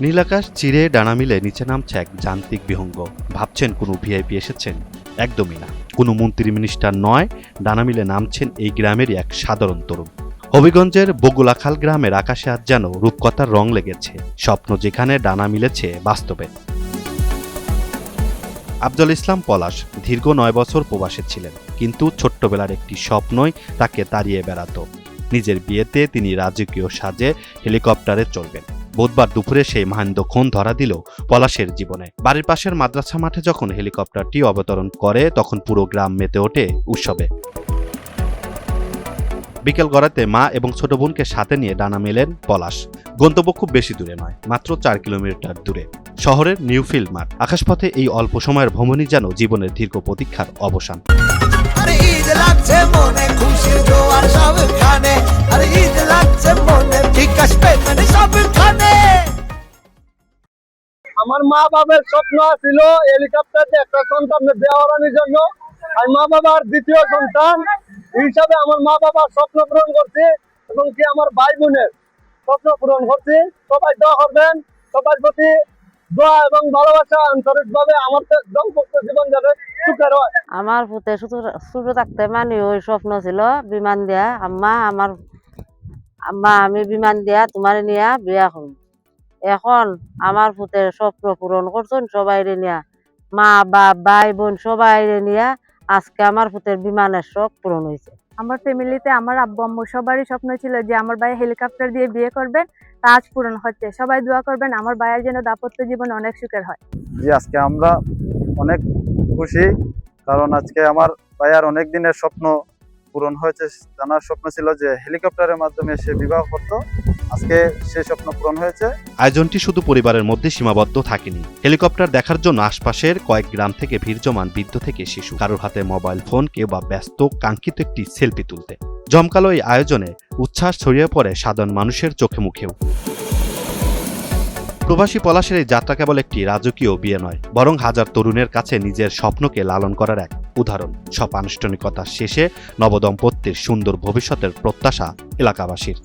নীলাকাশ চিরে ডানা মিলে নিচে নামছে এক যান্ত্রিক বিহঙ্গ। ভাবছেন কোনো ভিআইপি এসেছেন? একদমই না, কোনো মন্ত্রী মিনিস্টার নয়। ডানা মিলে নামছেন এই গ্রামেরই এক সাধারণ তরুণ। হবিগঞ্জের বগুলাখাল গ্রামের আকাশে আজ যেন রূপকথার রং লেগেছে, স্বপ্ন যেখানে ডানা মিলেছে বাস্তবে। আফজল ইসলাম পলাশ দীর্ঘ ৯ বছর প্রবাসে ছিলেন, কিন্তু ছোট্টবেলার একটি স্বপ্নই তাকে তাড়িয়ে বেড়াতো। নিজের বিয়েতে তিনি রাজকীয় সাজে হেলিকপ্টারে চলবেন। বুধবার দুপুরে সেই মহেন্দ্রক্ষণ ধরা দিল পলাশের জীবনে। বাড়ির পাশের মাদ্রাসা মাঠে যখন হেলিকপ্টারটি অবতরণ করে তখন পুরো গ্রাম মেতে ওঠে উৎসবে। বিকেল গড়াতে মা এবং ছোট বোনকে সাথে নিয়ে ডানা মেলেন পলাশ। গন্তব্য খুব বেশি দূরে নয়, মাত্র ৪ কিলোমিটার দূরে শহরের নিউফিল্ড মাঠ। আকাশপথে এই অল্প সময়ের ভ্রমণই যেন জীবনের দীর্ঘ প্রতীক্ষার অবসান। আমার মা বাবার স্বপ্ন ছিল হেলিকপ্টার একটা সন্তানের দেওয়ার জন্য। আর মা বাবার দ্বিতীয় সন্তান হিসাবে আমার মা বাবার স্বপ্ন পূরণ করছি এবং কি আমার ভাই বোনের স্বপ্ন পূরণ করছি। সবাই দোয়া করবেন, সবার প্রতি দোয়া এবং ভালোবাসা আন্তরিকভাবে আমার দাম্পত্য জীবন যাতে সুখের হয়। আমার পুতে ছোট থাকতে মানে ওই স্বপ্ন ছিল বিমান দিয়া আম্মা আমি বিমান দিয়া তোমার নিয়া বিয়া করব। এখন আমার পুতের স্বপ্ন পূরণ করছেন সবাই নিয়া, মা বাপ ভাই বোন সবাই নিয়া আজকে আমার পুতের বিমানের শখ পূরণ হয়েছে। আমার ফ্যামিলিতে আমার আব্বু আম্মু সবারই স্বপ্ন ছিল যে আমার ভাই হেলিকপ্টার দিয়ে বিয়ে করবেন, তা আজ পূরণ হচ্ছে। সবাই দোয়া করবেন আমার ভাইয়ের যেন দাম্পত্য জীবন অনেক সুখের হয়। জি, আজকে আমরা অনেক খুশি, কারণ আজকে আমার ভাইয়ার অনেক দিনের স্বপ্ন পূরণ হয়েছে। জানার স্বপ্ন ছিল যে হেলিকপ্টারের মাধ্যমে সে বিবাহ করত, আজকে সেই স্বপ্ন পূরণ হয়েছে। আয়োজনটি শুধু পরিবারের মধ্যে সীমাবদ্ধ থাকেনি। হেলিকপ্টার দেখার জন্য আশপাশের কয়েক গ্রাম থেকে ভিড় জমান বৃদ্ধ থেকে শিশু, কারোর হাতে মোবাইল ফোন, কেউ বা ব্যস্ত কাঙ্ক্ষিত একটি সেলফি তুলতে। জমকালো এই আয়োজনে উচ্ছ্বাস ছড়িয়ে পড়ে সাধারণ মানুষের চোখে মুখেও। প্রবাসী পলাশের এই যাত্রা কেবল একটি রাজকীয় বিয়ে নয়, বরং হাজার তরুণের কাছে নিজের স্বপ্নকে লালন করার এক উদাহরণ। সব আনুষ্ঠানিকতা শেষে নবদম্পতির সুন্দর ভবিষ্যতের প্রত্যাশা এলাকাবাসীর।